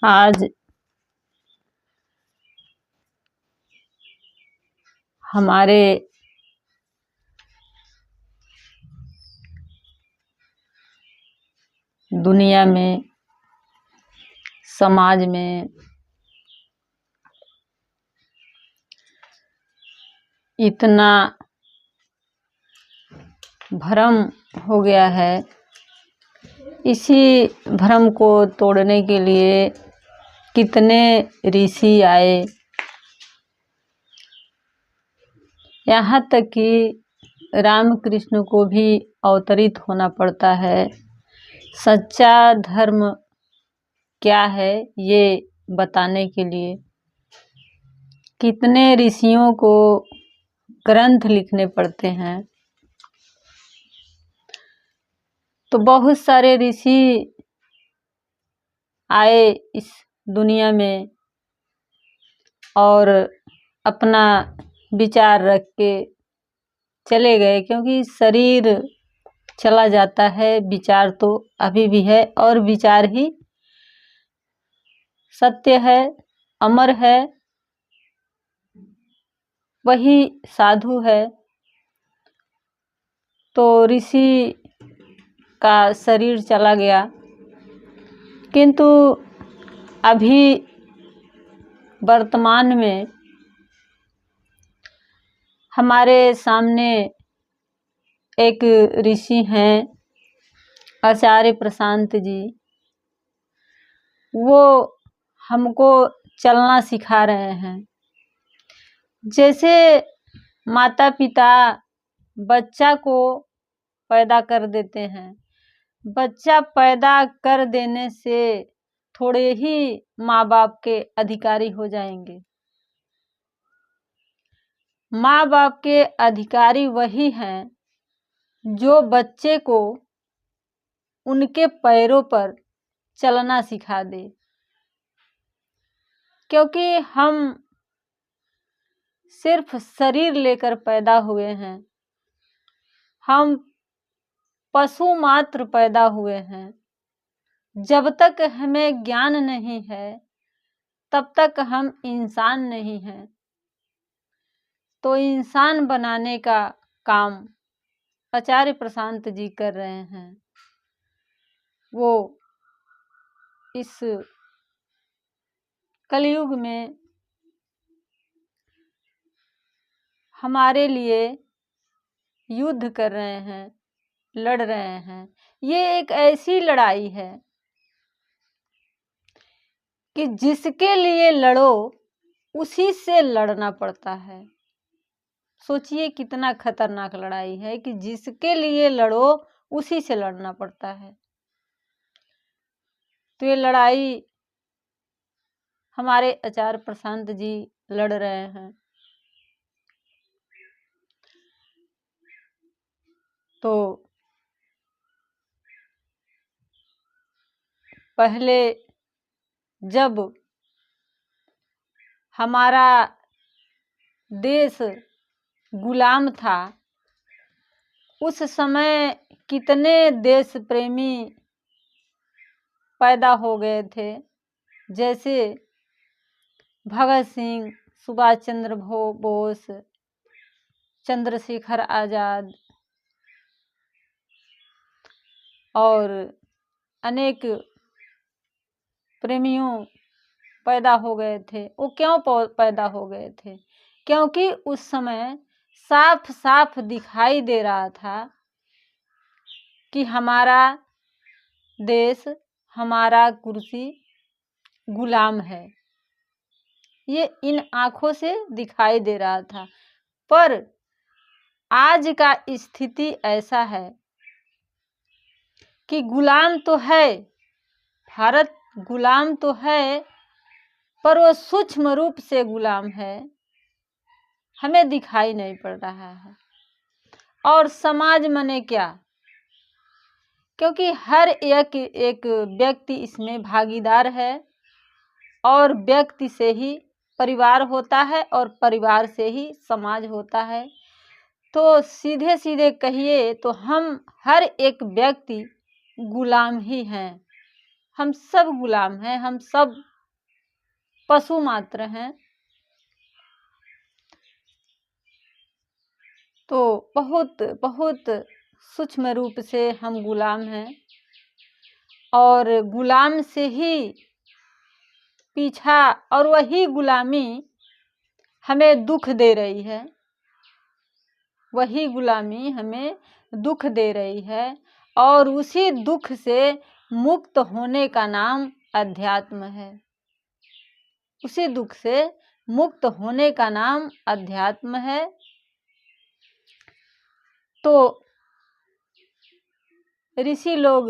आज हमारे दुनिया में, समाज में इतना भ्रम हो गया है। इसी भ्रम को तोड़ने के लिए कितने ऋषि आए, यहाँ तक कि रामकृष्ण को भी अवतरित होना पड़ता है। सच्चा धर्म क्या है ये बताने के लिए कितने ऋषियों को ग्रंथ लिखने पड़ते हैं। तो बहुत सारे ऋषि आए इस दुनिया में और अपना विचार रख के चले गए, क्योंकि शरीर चला जाता है, विचार तो अभी भी है और विचार ही सत्य है, अमर है, वही साधु है। तो ऋषि का शरीर चला गया, किंतु अभी वर्तमान में हमारे सामने एक ऋषि हैं आचार्य प्रशांत जी। वो हमको चलना सिखा रहे हैं। जैसे माता पिता बच्चा को पैदा कर देते हैं, बच्चा पैदा कर देने से थोड़े ही माँ बाप के अधिकारी हो जाएंगे। माँ बाप के अधिकारी वही हैं जो बच्चे को उनके पैरों पर चलना सिखा दे, क्योंकि हम सिर्फ शरीर लेकर पैदा हुए हैं, हम पशु मात्र पैदा हुए हैं। जब तक हमें ज्ञान नहीं है तब तक हम इंसान नहीं हैं। तो इंसान बनाने का काम आचार्य प्रशांत जी कर रहे हैं। वो इस कलयुग में हमारे लिए युद्ध कर रहे हैं, लड़ रहे हैं। ये एक ऐसी लड़ाई है कि जिसके लिए लड़ो उसी से लड़ना पड़ता है। सोचिए कितना खतरनाक लड़ाई है कि जिसके लिए लड़ो उसी से लड़ना पड़ता है। तो ये लड़ाई हमारे आचार्य प्रशांत जी लड़ रहे हैं। तो पहले जब हमारा देश गुलाम था, उस समय कितने देश प्रेमी पैदा हो गए थे। जैसे भगत सिंह, सुभाष चंद्र बोस, चंद्रशेखर आजाद और अनेक प्रेमियों पैदा हो गए थे। वो क्यों पैदा हो गए थे? क्योंकि उस समय साफ साफ दिखाई दे रहा था कि हमारा देश, हमारा कुर्सी गुलाम है। ये इन आंखों से दिखाई दे रहा था। पर आज का स्थिति ऐसा है कि गुलाम तो है, भारत गुलाम तो है, पर वो सूक्ष्म रूप से गुलाम है, हमें दिखाई नहीं पड़ रहा है। और समाज माने क्या? क्योंकि हर एक व्यक्ति इसमें भागीदार है और व्यक्ति से ही परिवार होता है और परिवार से ही समाज होता है। तो सीधे सीधे कहिए तो हम हर एक व्यक्ति गुलाम ही हैं। हम सब गुलाम हैं, हम सब पशु मात्र हैं। तो बहुत बहुत सूक्ष्म रूप से हम गुलाम हैं, और गुलाम से ही पीछा, और वही गुलामी हमें दुख दे रही है, वही गुलामी हमें दुख दे रही है। और उसी दुख से मुक्त होने का नाम अध्यात्म है, उसी दुख से मुक्त होने का नाम अध्यात्म है। तो ऋषि लोग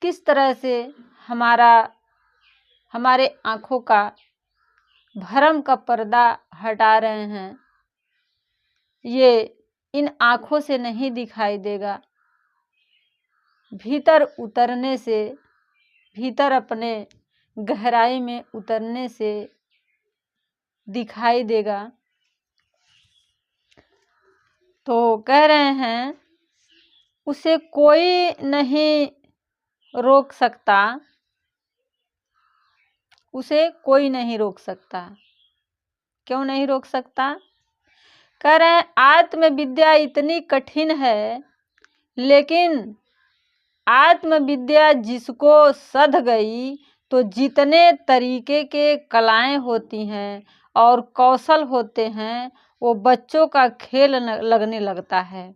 किस तरह से हमारे आँखों का भरम का पर्दा हटा रहे हैं, ये इन आँखों से नहीं दिखाई देगा, भीतर उतरने से, भीतर अपने गहराई में उतरने से दिखाई देगा। तो कह रहे हैं उसे कोई नहीं रोक सकता, उसे कोई नहीं रोक सकता। क्यों नहीं रोक सकता? कह रहे हैं आत्मविद्या इतनी कठिन है, लेकिन आत्मविद्या जिसको सध गई तो जितने तरीके के कलाएं होती हैं और कौशल होते हैं वो बच्चों का खेल लगने लगता है।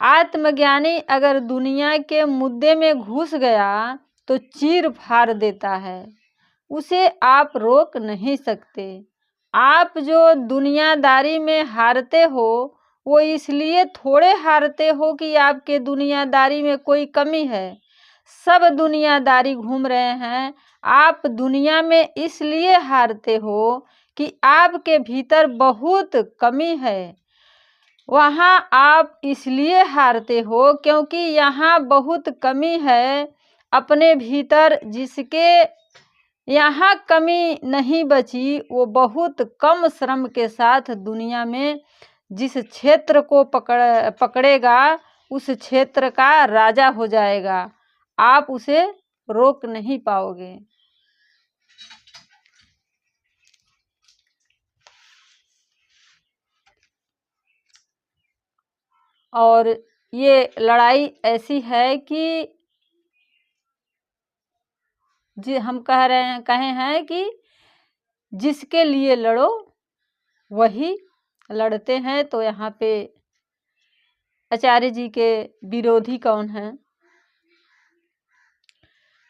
आत्मज्ञानी अगर दुनिया के मुद्दे में घुस गया तो चीर फाड़ देता है, उसे आप रोक नहीं सकते। आप जो दुनियादारी में हारते हो वो इसलिए थोड़े हारते हो कि आपके दुनियादारी में कोई कमी है। सब दुनियादारी घूम रहे हैं, आप दुनिया में इसलिए हारते हो कि आपके भीतर बहुत कमी है। वहाँ आप इसलिए हारते हो क्योंकि यहाँ बहुत कमी है अपने भीतर, जिसके यहाँ कमी नहीं बची वो बहुत कम श्रम के साथ दुनिया में जिस क्षेत्र को पकड़ेगा उस क्षेत्र का राजा हो जाएगा। आप उसे रोक नहीं पाओगे। और ये लड़ाई ऐसी है कि जी हम कहे हैं कि जिसके लिए लड़ो वही लड़ते हैं। तो यहाँ पे आचार्य जी के विरोधी कौन हैं?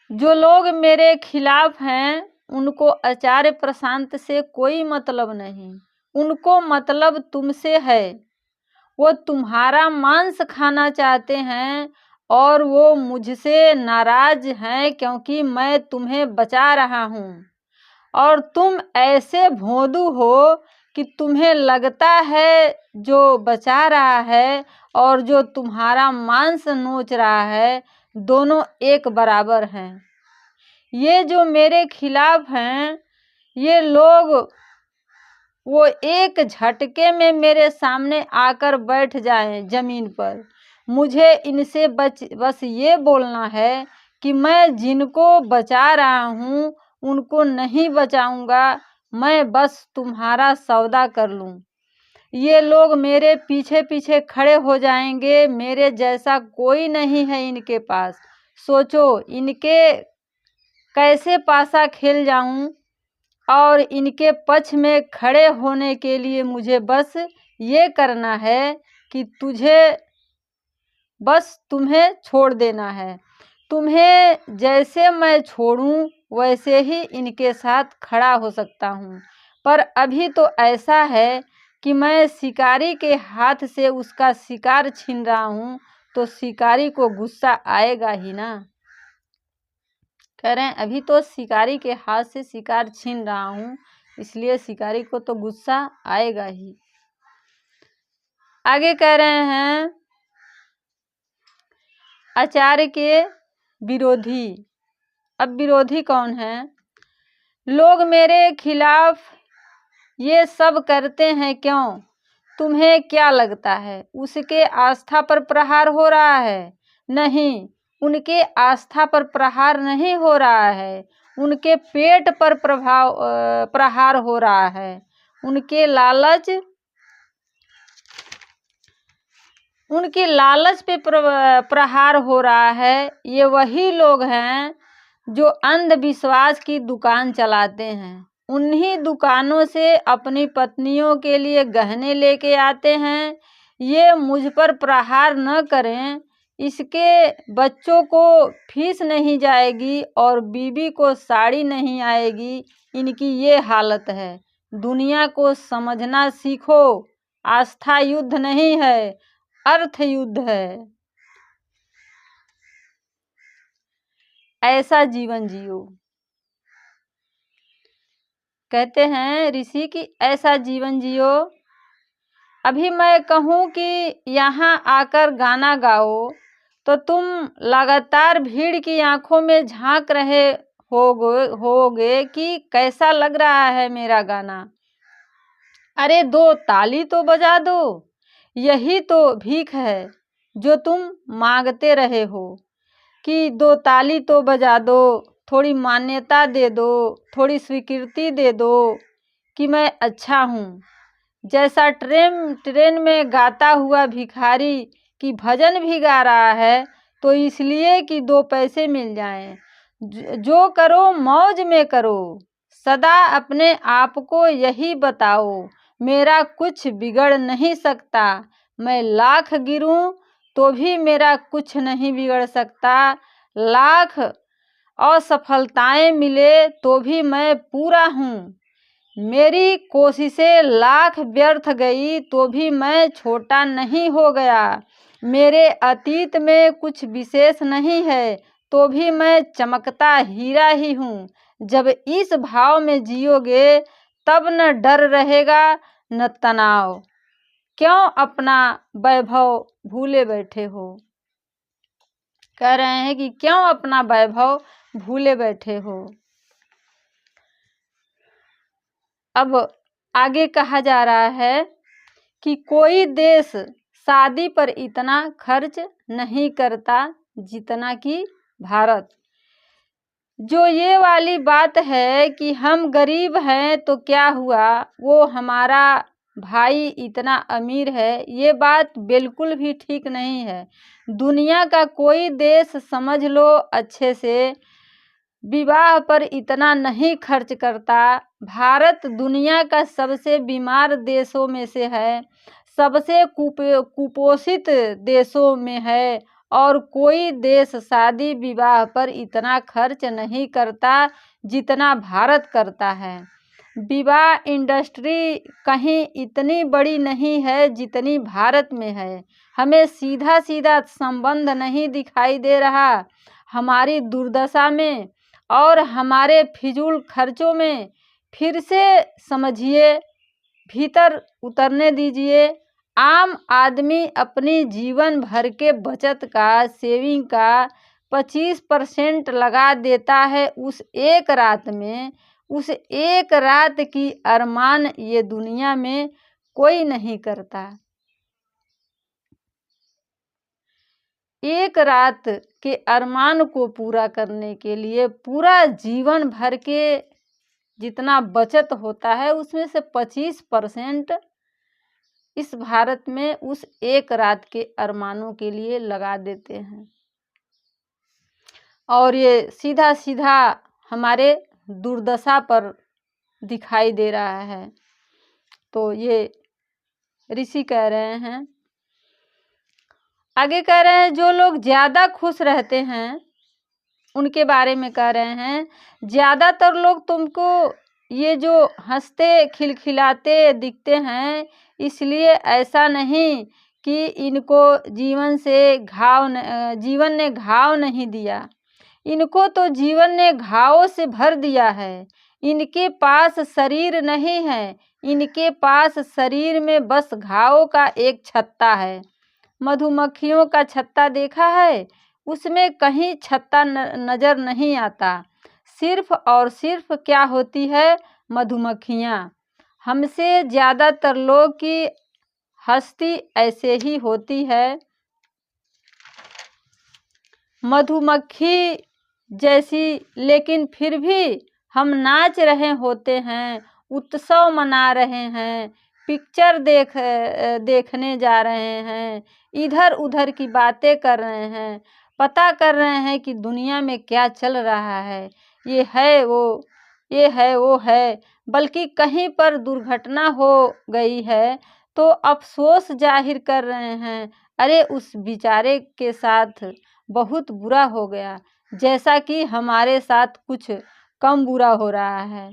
जो लोग मेरे खिलाफ हैं उनको आचार्य प्रशांत से कोई मतलब नहीं, उनको मतलब तुमसे है। वो तुम्हारा मांस खाना चाहते हैं और वो मुझसे नाराज हैं क्योंकि मैं तुम्हें बचा रहा हूँ। और तुम ऐसे भोंदू हो कि तुम्हें लगता है जो बचा रहा है और जो तुम्हारा मांस नोच रहा है दोनों एक बराबर हैं। ये जो मेरे खिलाफ हैं ये लोग वो एक झटके में मेरे सामने आकर बैठ जाएं जमीन पर। मुझे इनसे बस ये बोलना है कि मैं जिनको बचा रहा हूँ उनको नहीं बचाऊंगा, मैं बस तुम्हारा सौदा कर लूँ। ये लोग मेरे पीछे पीछे खड़े हो जाएंगे, मेरे जैसा कोई नहीं है इनके पास। सोचो इनके कैसे पासा खेल जाऊं, और इनके पक्ष में खड़े होने के लिए मुझे बस ये करना है कि तुम्हें छोड़ देना है। तुम्हें जैसे मैं छोड़ूं वैसे ही इनके साथ खड़ा हो सकता हूँ। पर अभी तो ऐसा है कि मैं शिकारी के हाथ से उसका शिकार छीन रहा हूँ तो शिकारी को गुस्सा आएगा ही ना। कह रहे हैं अभी तो शिकारी के हाथ से शिकार छीन रहा हूँ इसलिए शिकारी को तो गुस्सा आएगा ही। आगे कह रहे हैं आचार्य के विरोधी। अब विरोधी कौन है? लोग मेरे खिलाफ ये सब करते हैं क्यों? तुम्हें क्या लगता है उसके आस्था पर प्रहार हो रहा है? नहीं, उनके आस्था पर प्रहार नहीं हो रहा है, उनके पेट पर प्रहार हो रहा है। उनके लालच पे प्रहार हो रहा है। ये वही लोग हैं जो अंधविश्वास की दुकान चलाते हैं। उन्हीं दुकानों से अपनी पत्नियों के लिए गहने लेके आते हैं। ये मुझ पर प्रहार न करें, इसके बच्चों को फीस नहीं जाएगी और बीवी को साड़ी नहीं आएगी, इनकी ये हालत है। दुनिया को समझना सीखो, आस्था युद्ध नहीं है, अर्थ युद्ध है। ऐसा जीवन जियो। कहते हैं ऋषि कि ऐसा जीवन जियो। अभी मैं कहूँ कि यहाँ आकर गाना गाओ तो तुम लगातार भीड़ की आंखों में झांक रहे होगे कि कैसा लग रहा है मेरा गाना। अरे 2 ताली तो बजा दो, यही तो भीख है जो तुम मांगते रहे हो कि 2 ताली तो बजा दो, थोड़ी मान्यता दे दो, थोड़ी स्वीकृति दे दो कि मैं अच्छा हूँ। जैसा ट्रेन में गाता हुआ भिखारी कि भजन भी गा रहा है तो इसलिए कि 2 पैसे मिल जाएं। जो करो मौज में करो, सदा अपने आप को यही बताओ, मेरा कुछ बिगड़ नहीं सकता। मैं लाख गिरूं तो भी मेरा कुछ नहीं बिगड़ सकता। लाख असफलताएं मिले तो भी मैं पूरा हूँ। मेरी कोशिशें लाख व्यर्थ गई तो भी मैं छोटा नहीं हो गया। मेरे अतीत में कुछ विशेष नहीं है तो भी मैं चमकता हीरा ही हूँ। जब इस भाव में जियोगे तब न डर रहेगा न तनाव। क्यों अपना वैभव भूले बैठे हो। कह रहे हैं कि क्यों अपना वैभव भूले बैठे हो। अब आगे कहा जा रहा है कि कोई देश शादी पर इतना खर्च नहीं करता जितना कि भारत। जो ये वाली बात है कि हम गरीब हैं तो क्या हुआ, वो हमारा भाई इतना अमीर है, ये बात बिल्कुल भी ठीक नहीं है। दुनिया का कोई देश समझ लो अच्छे से, विवाह पर इतना नहीं खर्च करता। भारत दुनिया का सबसे बीमार देशों में से है, सबसे कुपोषित देशों में है और कोई देश शादी विवाह पर इतना खर्च नहीं करता जितना भारत करता है। विवाह इंडस्ट्री कहीं इतनी बड़ी नहीं है जितनी भारत में है। हमें सीधा सीधा संबंध नहीं दिखाई दे रहा। हमारी दुर्दशा में और हमारे फिजूल खर्चों में फिर से समझिए, भीतर उतरने दीजिए। आम आदमी अपनी जीवन भर के बचत का, सेविंग का 25% लगा देता है उस एक रात में। उस एक रात की अरमान ये दुनिया में कोई नहीं करता। एक रात के अरमान को पूरा करने के लिए पूरा जीवन भर के जितना बचत होता है उसमें से 25% इस भारत में उस एक रात के अरमानों के लिए लगा देते हैं। और ये सीधा सीधा हमारे दुर्दशा पर दिखाई दे रहा है। तो ये ऋषि कह रहे हैं, आगे कह रहे हैं जो लोग ज़्यादा खुश रहते हैं उनके बारे में कह रहे हैं, ज़्यादातर लोग तुमको ये जो हंसते खिलखिलाते दिखते हैं इसलिए ऐसा नहीं कि इनको जीवन ने घाव नहीं दिया। इनको तो जीवन ने घावों से भर दिया है। इनके पास शरीर नहीं है, इनके पास शरीर में बस घावों का एक छत्ता है। मधुमक्खियों का छत्ता देखा है, उसमें कहीं छत्ता नजर नहीं आता। सिर्फ और सिर्फ क्या होती है, मधुमक्खियाँ। हमसे ज़्यादातर लोग की हस्ती ऐसे ही होती है। मधुमक्खी जैसी, लेकिन फिर भी हम नाच रहे होते हैं, उत्सव मना रहे हैं, पिक्चर देखने जा रहे हैं, इधर उधर की बातें कर रहे हैं, पता कर रहे हैं कि दुनिया में क्या चल रहा है, ये है वो है, बल्कि कहीं पर दुर्घटना हो गई है तो अफसोस जाहिर कर रहे हैं, अरे उस बेचारे के साथ बहुत बुरा हो गया, जैसा कि हमारे साथ कुछ कम बुरा हो रहा है।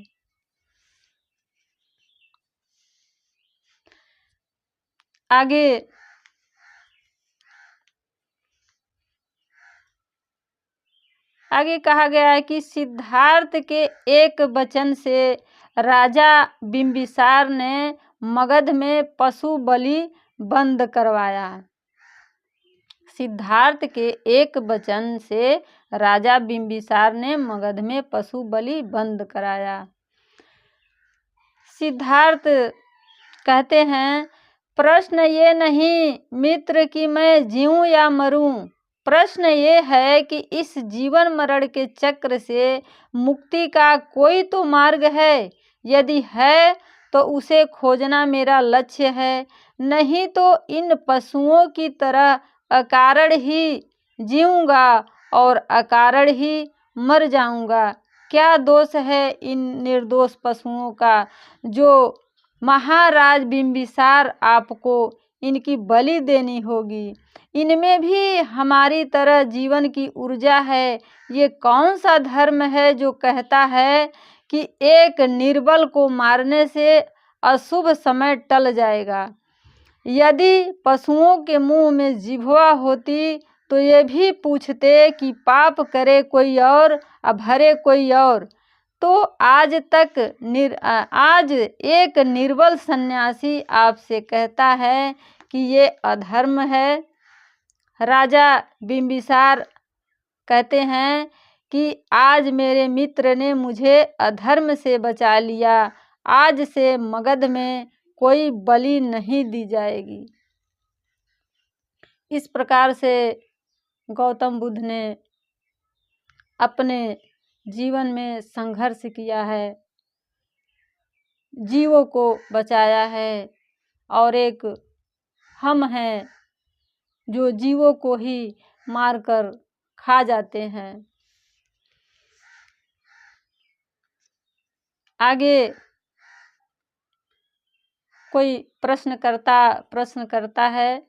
आगे कहा गया है कि सिद्धार्थ के एक वचन से राजा बिंबिसार ने मगध में पशु बलि बंद करवाया। सिद्धार्थ के एक वचन से राजा बिंबिसार ने मगध में पशु बलि बंद कराया। सिद्धार्थ कहते हैं, प्रश्न ये नहीं मित्र कि मैं जीऊं या मरूं, प्रश्न ये है कि इस जीवन मरण के चक्र से मुक्ति का कोई तो मार्ग है, यदि है तो उसे खोजना मेरा लक्ष्य है, नहीं तो इन पशुओं की तरह अकारण ही जीऊंगा और अकारण ही मर जाऊंगा। क्या दोष है इन निर्दोष पशुओं का, जो महाराज बिंबिसार आपको इनकी बलि देनी होगी। इनमें भी हमारी तरह जीवन की ऊर्जा है। ये कौन सा धर्म है जो कहता है कि एक निर्बल को मारने से अशुभ समय टल जाएगा। यदि पशुओं के मुंह में जिह्वा होती तो ये भी पूछते कि पाप करे कोई और भरे कोई और। तो आज एक निर्बल सन्यासी आपसे कहता है कि ये अधर्म है। राजा बिंबिसार कहते हैं कि आज मेरे मित्र ने मुझे अधर्म से बचा लिया, आज से मगध में कोई बलि नहीं दी जाएगी। इस प्रकार से गौतम बुद्ध ने अपने जीवन में संघर्ष किया है, जीवों को बचाया है, और एक हम हैं जो जीवों को ही मारकर खा जाते हैं। आगे कोई प्रश्न करता है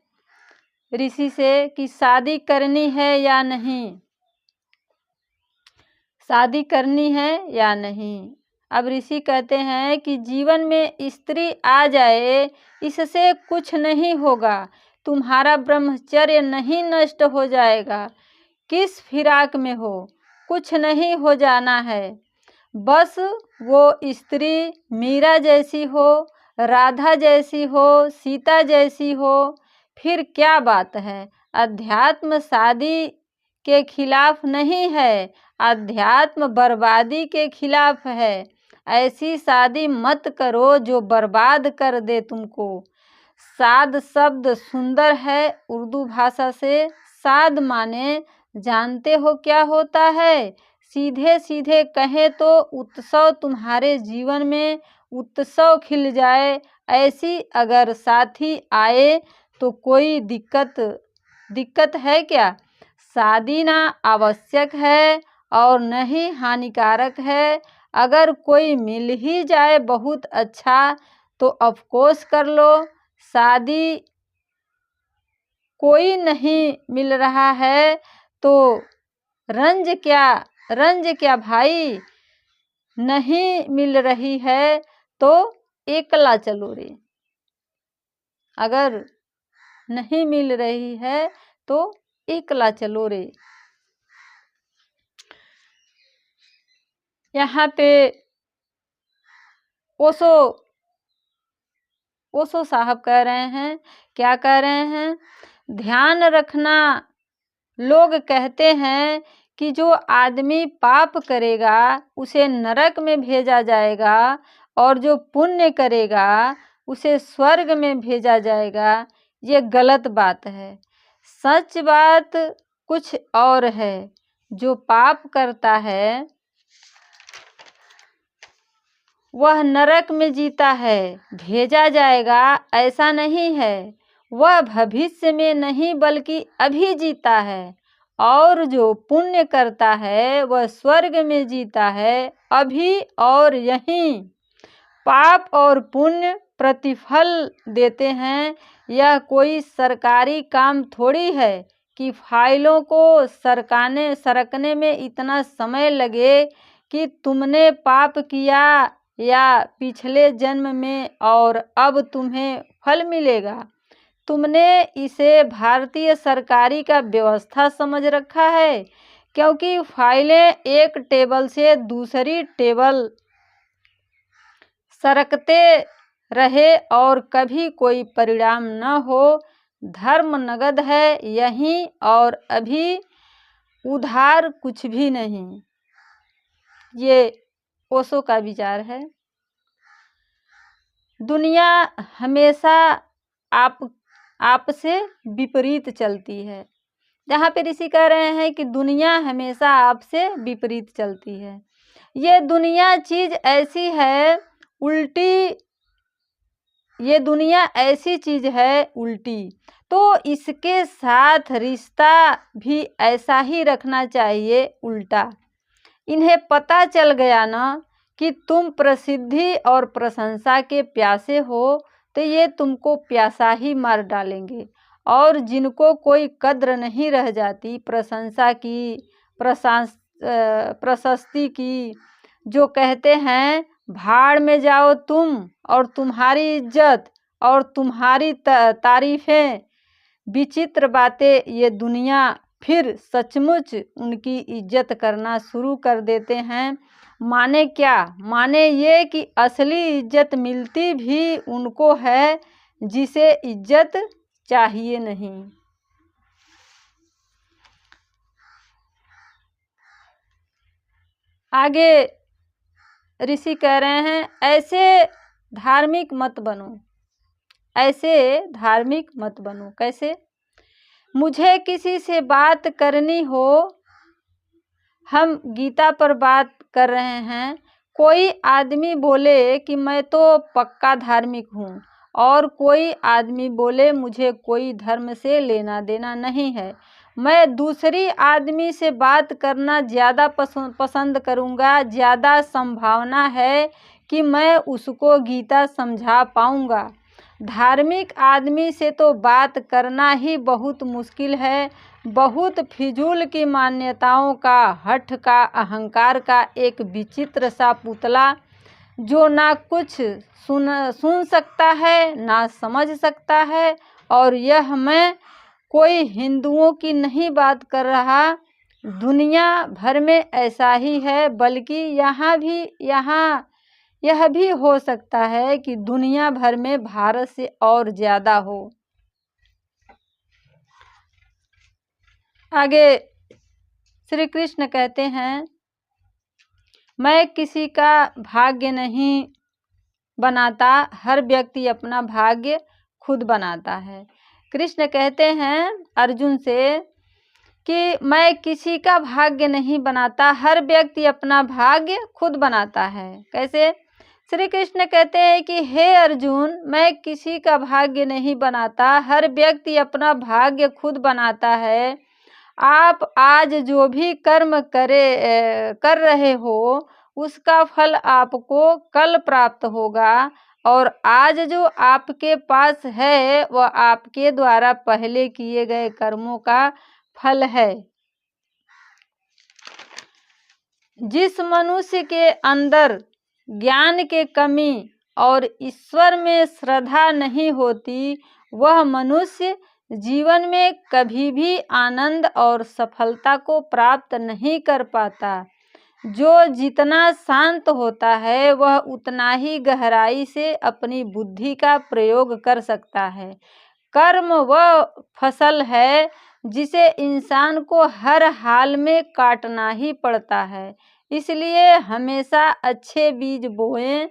ऋषि से कि शादी करनी है या नहीं, शादी करनी है या नहीं। अब ऋषि कहते हैं कि जीवन में स्त्री आ जाए इससे कुछ नहीं होगा, तुम्हारा ब्रह्मचर्य नहीं नष्ट हो जाएगा। किस फिराक में हो, कुछ नहीं हो जाना है, बस वो स्त्री मीरा जैसी हो, राधा जैसी हो, सीता जैसी हो, फिर क्या बात है। अध्यात्म शादी के खिलाफ नहीं है, अध्यात्म बर्बादी के खिलाफ है। ऐसी शादी मत करो जो बर्बाद कर दे तुमको। साध शब्द सुंदर है, उर्दू भाषा से साध माने जानते हो क्या होता है। सीधे सीधे कहें तो उत्सव, तुम्हारे जीवन में उत्सव खिल जाए। ऐसी अगर साथी आए तो कोई दिक्कत है क्या। शादी ना आवश्यक है और न ही हानिकारक है। अगर कोई मिल ही जाए बहुत अच्छा तो अफकोर्स कर लो। शादी कोई नहीं मिल रहा है तो रंज क्या भाई, नहीं मिल रही है तो एकला चलो रे। अगर नहीं मिल रही है तो एकला चलो रे। यहाँ पे ओशो साहब कह रहे हैं, क्या कह रहे हैं, ध्यान रखना, लोग कहते हैं कि जो आदमी पाप करेगा उसे नरक में भेजा जाएगा और जो पुण्य करेगा उसे स्वर्ग में भेजा जाएगा। ये गलत बात है। सच बात कुछ और है। जो पाप करता है वह नरक में जीता है, भेजा जाएगा, ऐसा नहीं है। वह भविष्य में नहीं बल्कि अभी जीता है। और जो पुण्य करता है वह स्वर्ग में जीता है, अभी और यहीं। पाप और पुण्य प्रतिफल देते हैं। यह कोई सरकारी काम थोड़ी है कि फाइलों को सरकने में इतना समय लगे कि तुमने पाप किया या पिछले जन्म में और अब तुम्हें फल मिलेगा। तुमने इसे भारतीय सरकारी का व्यवस्था समझ रखा है, क्योंकि फाइलें एक टेबल से दूसरी टेबल सरकते रहे और कभी कोई परिणाम न हो। धर्म नगद है यहीं और अभी, उधार कुछ भी नहीं। ये ओशो का विचार है। दुनिया हमेशा आपसे विपरीत चलती है। यहाँ पे ऋषि कह रहे हैं कि दुनिया हमेशा आपसे विपरीत चलती है। ये दुनिया चीज ऐसी है उल्टी, ये दुनिया ऐसी चीज है उल्टी, तो इसके साथ रिश्ता भी ऐसा ही रखना चाहिए उल्टा। इन्हें पता चल गया ना कि तुम प्रसिद्धि और प्रशंसा के प्यासे हो, तो ये तुमको प्यासा ही मार डालेंगे। और जिनको कोई कद्र नहीं रह जाती प्रशंसा की, प्रशस्ति की, जो कहते हैं भाड़ में जाओ तुम और तुम्हारी इज्जत और तुम्हारी तारीफें, विचित्र बातें, ये दुनिया फिर सचमुच उनकी इज्जत करना शुरू कर देते हैं। माने क्या? माने ये कि असली इज्जत मिलती भी उनको है जिसे इज्जत चाहिए नहीं। आगे ऋषि कह रहे हैं, ऐसे धार्मिक मत बनो, ऐसे धार्मिक मत बनो। कैसे? मुझे किसी से बात करनी हो, हम गीता पर बात कर रहे हैं, कोई आदमी बोले कि मैं तो पक्का धार्मिक हूँ और कोई आदमी बोले मुझे कोई धर्म से लेना देना नहीं है, मैं दूसरी आदमी से बात करना ज़्यादा पसंद करूँगा। ज़्यादा संभावना है कि मैं उसको गीता समझा पाऊँगा। धार्मिक आदमी से तो बात करना ही बहुत मुश्किल है। बहुत फिजूल की मान्यताओं का, हठ का, अहंकार का एक विचित्र सा पुतला, जो ना कुछ सुन सकता है ना समझ सकता है। और यह मैं कोई हिंदुओं की नहीं बात कर रहा, दुनिया भर में ऐसा ही है। बल्कि यहाँ यह भी हो सकता है कि दुनिया भर में भारत से और ज़्यादा हो। आगे श्री कृष्ण कहते हैं, मैं किसी का भाग्य नहीं बनाता, हर व्यक्ति अपना भाग्य खुद बनाता है। कृष्ण कहते हैं अर्जुन से कि मैं किसी का भाग्य नहीं बनाता, हर व्यक्ति अपना भाग्य खुद बनाता है। कैसे? श्री कृष्ण कहते हैं कि हे अर्जुन, मैं किसी का भाग्य नहीं बनाता, हर व्यक्ति अपना भाग्य खुद बनाता है। आप आज जो भी कर्म कर रहे हो उसका फल आपको कल प्राप्त होगा, और आज जो आपके पास है वह आपके द्वारा पहले किए गए कर्मों का फल है। जिस मनुष्य के अंदर ज्ञान के कमी और ईश्वर में श्रद्धा नहीं होती, वह मनुष्य जीवन में कभी भी आनंद और सफलता को प्राप्त नहीं कर पाता। जो जितना शांत होता है वह उतना ही गहराई से अपनी बुद्धि का प्रयोग कर सकता है। कर्म वह फसल है जिसे इंसान को हर हाल में काटना ही पड़ता है। इसलिए हमेशा अच्छे बीज बोएं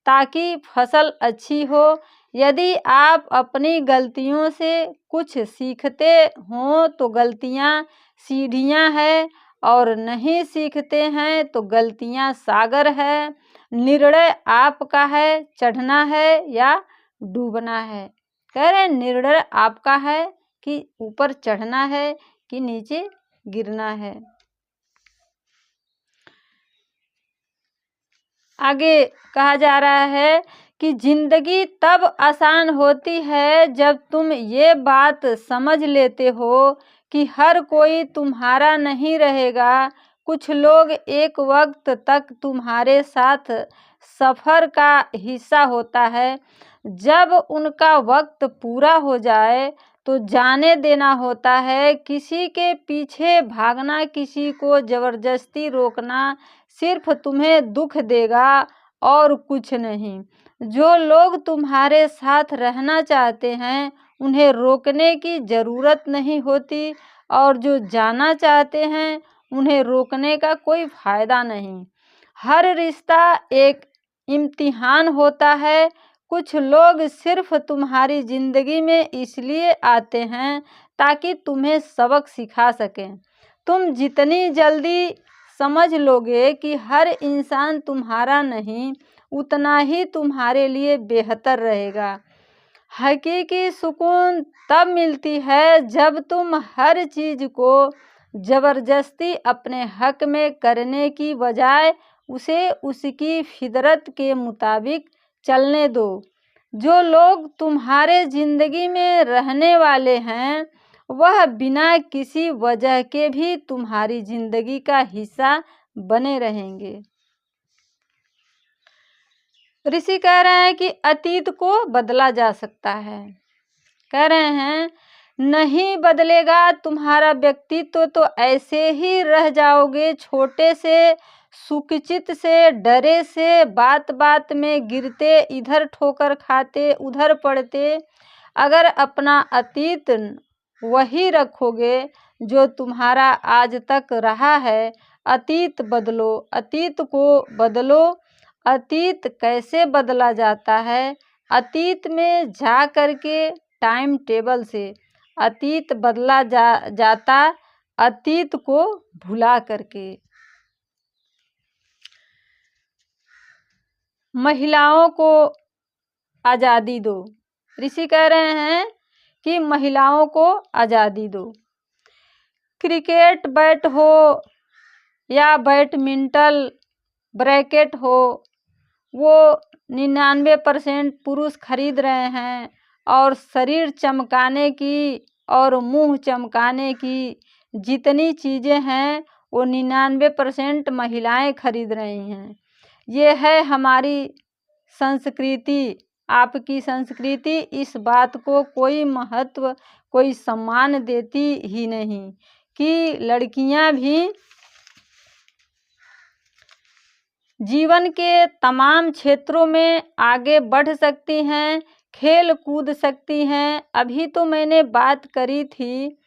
ताकि फसल अच्छी हो। यदि आप अपनी गलतियों से कुछ सीखते हों तो गलतियां सीढ़ियां हैं और नहीं सीखते हैं तो गलतियां सागर है। निर्णय आपका है, चढ़ना है या डूबना है। कह रहे हैं निर्णय आपका है कि ऊपर चढ़ना है कि नीचे गिरना है। आगे कहा जा रहा है कि जिंदगी तब आसान होती है जब तुम ये बात समझ लेते हो कि हर कोई तुम्हारा नहीं रहेगा। कुछ लोग एक वक्त तक तुम्हारे साथ सफ़र का हिस्सा होता है, जब उनका वक्त पूरा हो जाए तो जाने देना होता है। किसी के पीछे भागना, किसी को ज़बरदस्ती रोकना सिर्फ तुम्हें दुख देगा और कुछ नहीं। जो लोग तुम्हारे साथ रहना चाहते हैं उन्हें रोकने की ज़रूरत नहीं होती, और जो जाना चाहते हैं उन्हें रोकने का कोई फ़ायदा नहीं। हर रिश्ता एक इम्तिहान होता है। कुछ लोग सिर्फ तुम्हारी ज़िंदगी में इसलिए आते हैं ताकि तुम्हें सबक सिखा सकें। तुम जितनी जल्दी समझ लोगे कि हर इंसान तुम्हारा नहीं, उतना ही तुम्हारे लिए बेहतर रहेगा। हकीकी सुकून तब मिलती है जब तुम हर चीज़ को ज़बरदस्ती अपने हक में करने की बजाय उसे उसकी फितरत के मुताबिक चलने दो। जो लोग तुम्हारे ज़िंदगी में रहने वाले हैं वह बिना किसी वजह के भी तुम्हारी ज़िंदगी का हिस्सा बने रहेंगे। ऋषि कह रहे हैं कि अतीत को बदला जा सकता है। कह रहे हैं नहीं बदलेगा तुम्हारा व्यक्तित्व तो ऐसे ही रह जाओगे। छोटे से सुकुचित से, डरे से, बात बात में गिरते, इधर ठोकर खाते उधर पड़ते। अगर अपना अतीत वही रखोगे जो तुम्हारा आज तक रहा है। अतीत बदलो, अतीत को बदलो। अतीत कैसे बदला जाता है? अतीत में जा करके टाइम टेबल से अतीत बदला जाता, अतीत को भुला करके। महिलाओं को आज़ादी दो। ऋषि कह रहे हैं कि महिलाओं को आज़ादी दो। क्रिकेट बैट हो या बैडमिंटन ब्रैकेट हो, वो 99% पुरुष खरीद रहे हैं, और शरीर चमकाने की और मुंह चमकाने की जितनी चीज़ें हैं वो 99% महिलाएं खरीद रही हैं। ये है हमारी संस्कृति। आपकी संस्कृति इस बात को कोई महत्व, कोई सम्मान देती ही नहीं कि लड़कियां भी जीवन के तमाम क्षेत्रों में आगे बढ़ सकती हैं, खेल कूद सकती हैं। अभी तो मैंने बात करी थी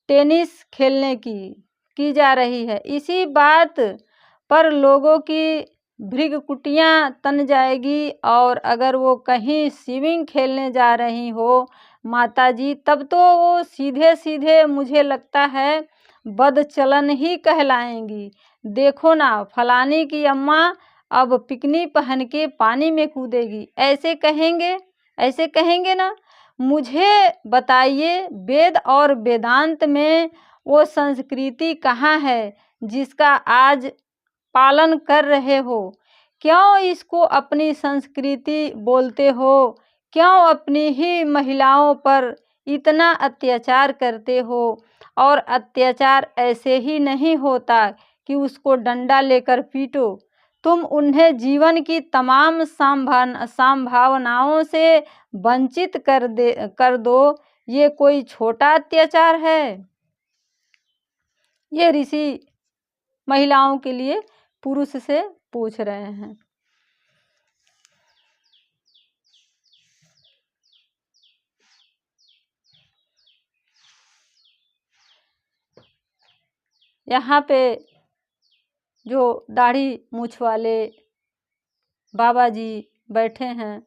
टेनिस खेलने की जा रही है। इसी बात पर लोगों की भ्रिगकुटियाँ तन जाएगी, और अगर वो कहीं स्विमिंग खेलने जा रही हो माताजी, तब तो वो सीधे सीधे मुझे लगता है बदचलन ही कहलाएंगी। देखो ना फलानी की अम्मा अब पिकनी पहन के पानी में कूदेगी, ऐसे कहेंगे, ऐसे कहेंगे ना। मुझे बताइए वेद और वेदांत में वो संस्कृति कहाँ है जिसका आज पालन कर रहे हो? क्यों इसको अपनी संस्कृति बोलते हो? क्यों अपनी ही महिलाओं पर इतना अत्याचार करते हो? और अत्याचार ऐसे ही नहीं होता कि उसको डंडा लेकर पीटो। तुम उन्हें जीवन की तमाम संभावनाओं से वंचित कर दो। ये कोई छोटा अत्याचार है? ये ऋषि महिलाओं के लिए पुरुष से पूछ रहे हैं। यहाँ पे जो दाढ़ी मूछ वाले बाबा जी बैठे हैं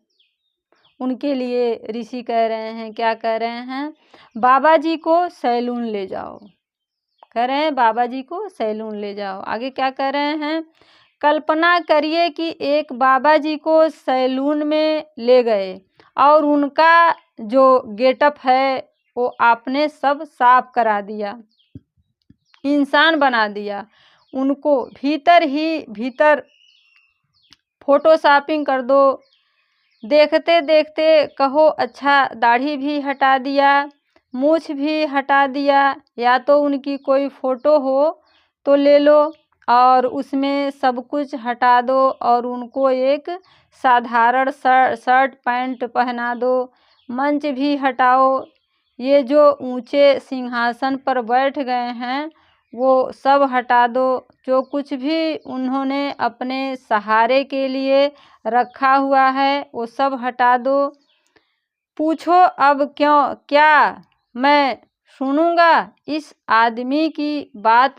उनके लिए ऋषि कह रहे हैं, क्या कह रहे हैं? बाबा जी को सैलून ले जाओ। कह रहे हैं बाबा जी को सैलून ले जाओ। आगे क्या कह रहे हैं, कल्पना करिए कि एक बाबा जी को सैलून में ले गए और उनका जो गेटअप है वो आपने सब साफ करा दिया, इंसान बना दिया। उनको भीतर ही भीतर फोटोशॉपिंग कर दो, देखते देखते कहो अच्छा दाढ़ी भी हटा दिया, मूछ भी हटा दिया, या तो उनकी कोई फ़ोटो हो तो ले लो और उसमें सब कुछ हटा दो और उनको एक साधारण शर्ट पैंट पहना दो, मंच भी हटाओ, ये जो ऊंचे सिंहासन पर बैठ गए हैं वो सब हटा दो, जो कुछ भी उन्होंने अपने सहारे के लिए रखा हुआ है वो सब हटा दो। पूछो अब क्या मैं सुनूंगा? इस आदमी की बात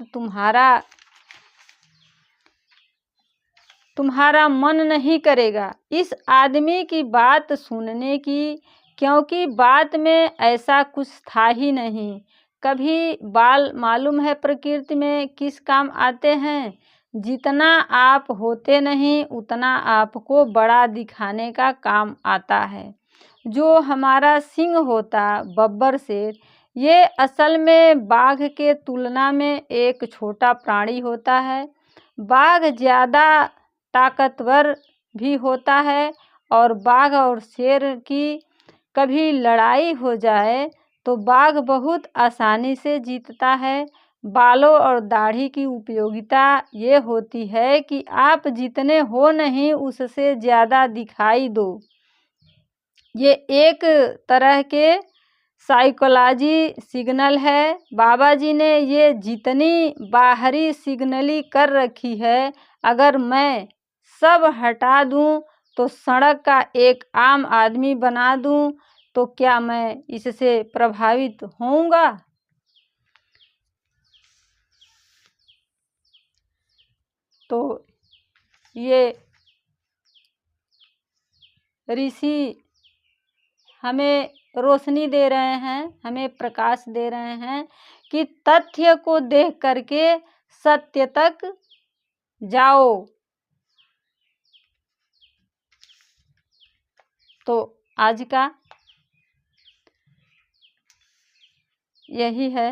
तुम्हारा मन नहीं करेगा इस आदमी की बात सुनने की, क्योंकि बात में ऐसा कुछ था ही नहीं। कभी बाल मालूम है प्रकृति में किस काम आते हैं? जितना आप होते नहीं उतना आपको बड़ा दिखाने का काम आता है। जो हमारा सिंह होता बब्बर शेर, ये असल में बाघ के तुलना में एक छोटा प्राणी होता है। बाघ ज़्यादा ताकतवर भी होता है और बाघ और शेर की कभी लड़ाई हो जाए तो बाघ बहुत आसानी से जीतता है। बालों और दाढ़ी की उपयोगिता ये होती है कि आप जितने हो नहीं उससे ज़्यादा दिखाई दो। ये एक तरह के साइकोलॉजी सिग्नल है। बाबा जी ने ये जितनी बाहरी सिग्नली कर रखी है, अगर मैं सब हटा दूं तो सड़क का एक आम आदमी बना दूं तो क्या मैं इससे प्रभावित होऊंगा? तो ये ऋषि हमें रोशनी दे रहे हैं, हमें प्रकाश दे रहे हैं कि तथ्य को देख करके सत्य तक जाओ। तो आज का यही है।